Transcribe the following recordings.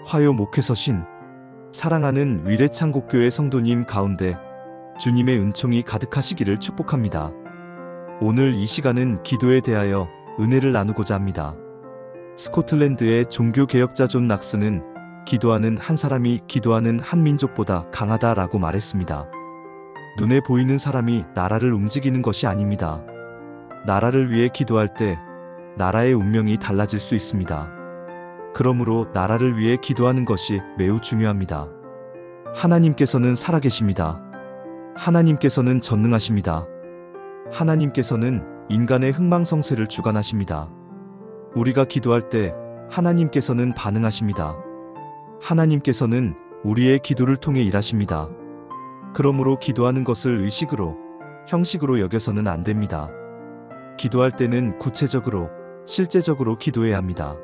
화요 목회서신 사랑하는 위례창곡교회 성도님 가운데 주님의 은총이 가득하시기를 축복합니다. 오늘 이 시간은 기도에 대하여 은혜를 나누고자 합니다. 스코틀랜드의 종교개혁자 존 낙스는 기도하는 한 사람이 기도하는 한 민족보다 강하다라고 말했습니다. 눈에 보이는 사람이 나라를 움직이는 것이 아닙니다. 나라를 위해 기도할 때 나라의 운명이 달라질 수 있습니다. 그러므로 나라를 위해 기도하는 것이 매우 중요합니다. 하나님께서는 살아계십니다. 하나님께서는 전능하십니다. 하나님께서는 인간의 흥망성쇠를 주관하십니다. 우리가 기도할 때 하나님께서는 반응하십니다. 하나님께서는 우리의 기도를 통해 일하십니다. 그러므로 기도하는 것을 의식으로, 형식으로 여겨서는 안 됩니다. 기도할 때는 구체적으로, 실제적으로 기도해야 합니다.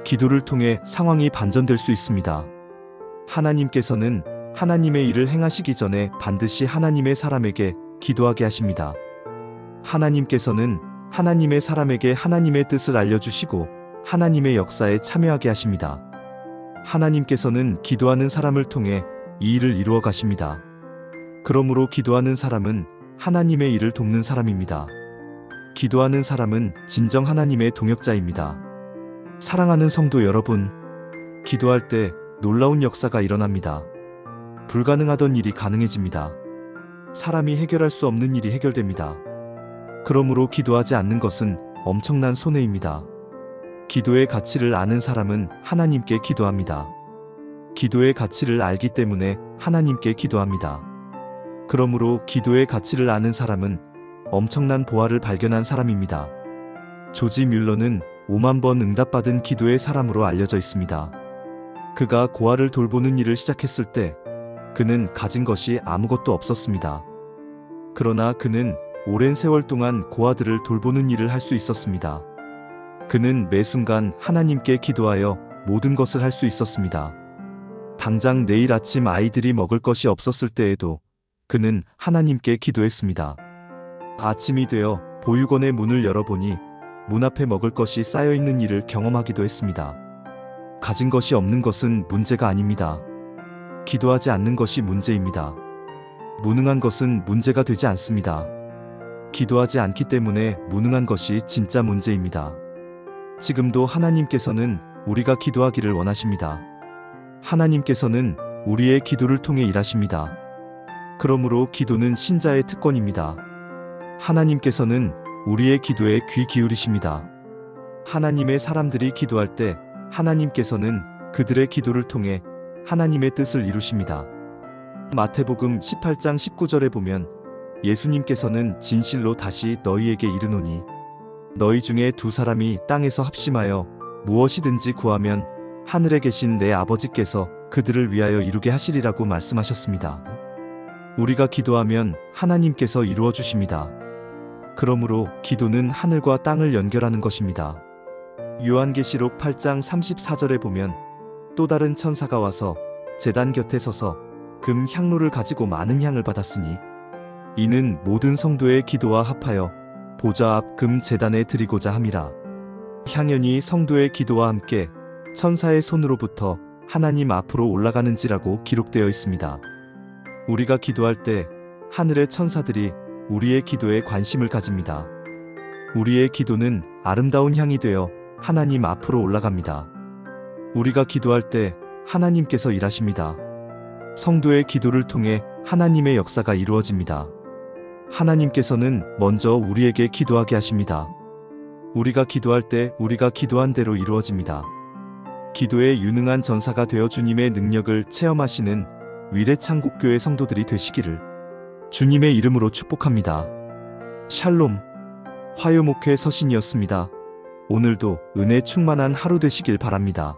기도를 통해 상황이 반전될 수 있습니다. 하나님께서는 하나님의 일을 행하시기 전에 반드시 하나님의 사람에게 기도하게 하십니다. 하나님께서는 하나님의 사람에게 하나님의 뜻을 알려주시고 하나님의 역사에 참여하게 하십니다. 하나님께서는 기도하는 사람을 통해 이 일을 이루어 가십니다. 그러므로 기도하는 사람은 하나님의 일을 돕는 사람입니다. 기도하는 사람은 진정 하나님의 동역자입니다. 사랑하는 성도 여러분, 기도할 때 놀라운 역사가 일어납니다. 불가능하던 일이 가능해집니다. 사람이 해결할 수 없는 일이 해결됩니다. 그러므로 기도하지 않는 것은 엄청난 손해입니다. 기도의 가치를 아는 사람은 하나님께 기도합니다. 기도의 가치를 알기 때문에 하나님께 기도합니다. 그러므로 기도의 가치를 아는 사람은 엄청난 보화를 발견한 사람입니다. 조지 뮬러는 5만 번 응답받은 기도의 사람으로 알려져 있습니다. 그가 고아를 돌보는 일을 시작했을 때 그는 가진 것이 아무것도 없었습니다. 그러나 그는 오랜 세월 동안 고아들을 돌보는 일을 할 수 있었습니다. 그는 매 순간 하나님께 기도하여 모든 것을 할 수 있었습니다. 당장 내일 아침 아이들이 먹을 것이 없었을 때에도 그는 하나님께 기도했습니다. 아침이 되어 보육원의 문을 열어보니 문 앞에 먹을 것이 쌓여있는 일을 경험하기도 했습니다. 가진 것이 없는 것은 문제가 아닙니다. 기도하지 않는 것이 문제입니다. 무능한 것은 문제가 되지 않습니다. 기도하지 않기 때문에 무능한 것이 진짜 문제입니다. 지금도 하나님께서는 우리가 기도하기를 원하십니다. 하나님께서는 우리의 기도를 통해 일하십니다. 그러므로 기도는 신자의 특권입니다. 하나님께서는 우리의 기도에 귀 기울이십니다. 하나님의 사람들이 기도할 때 하나님께서는 그들의 기도를 통해 하나님의 뜻을 이루십니다. 마태복음 18장 19절에 보면 예수님께서는 진실로 다시 너희에게 이르노니 너희 중에 두 사람이 땅에서 합심하여 무엇이든지 구하면 하늘에 계신 내 아버지께서 그들을 위하여 이루게 하시리라고 말씀하셨습니다. 우리가 기도하면 하나님께서 이루어 주십니다. 그러므로 기도는 하늘과 땅을 연결하는 것입니다. 요한계시록 8장 34절에 보면 또 다른 천사가 와서 제단 곁에 서서 금 향로를 가지고 많은 향을 받았으니 이는 모든 성도의 기도와 합하여 보좌 앞 금 제단에 드리고자 함이라. 향연이 성도의 기도와 함께 천사의 손으로부터 하나님 앞으로 올라가는지라고 기록되어 있습니다. 우리가 기도할 때 하늘의 천사들이 우리의 기도에 관심을 가집니다. 우리의 기도는 아름다운 향이 되어 하나님 앞으로 올라갑니다. 우리가 기도할 때 하나님께서 일하십니다. 성도의 기도를 통해 하나님의 역사가 이루어집니다. 하나님께서는 먼저 우리에게 기도하게 하십니다. 우리가 기도할 때 우리가 기도한 대로 이루어집니다. 기도에 유능한 전사가 되어 주님의 능력을 체험하시는 위례창곡교회 성도들이 되시기를 주님의 이름으로 축복합니다. 샬롬, 화요목회 서신이었습니다. 오늘도 은혜 충만한 하루 되시길 바랍니다.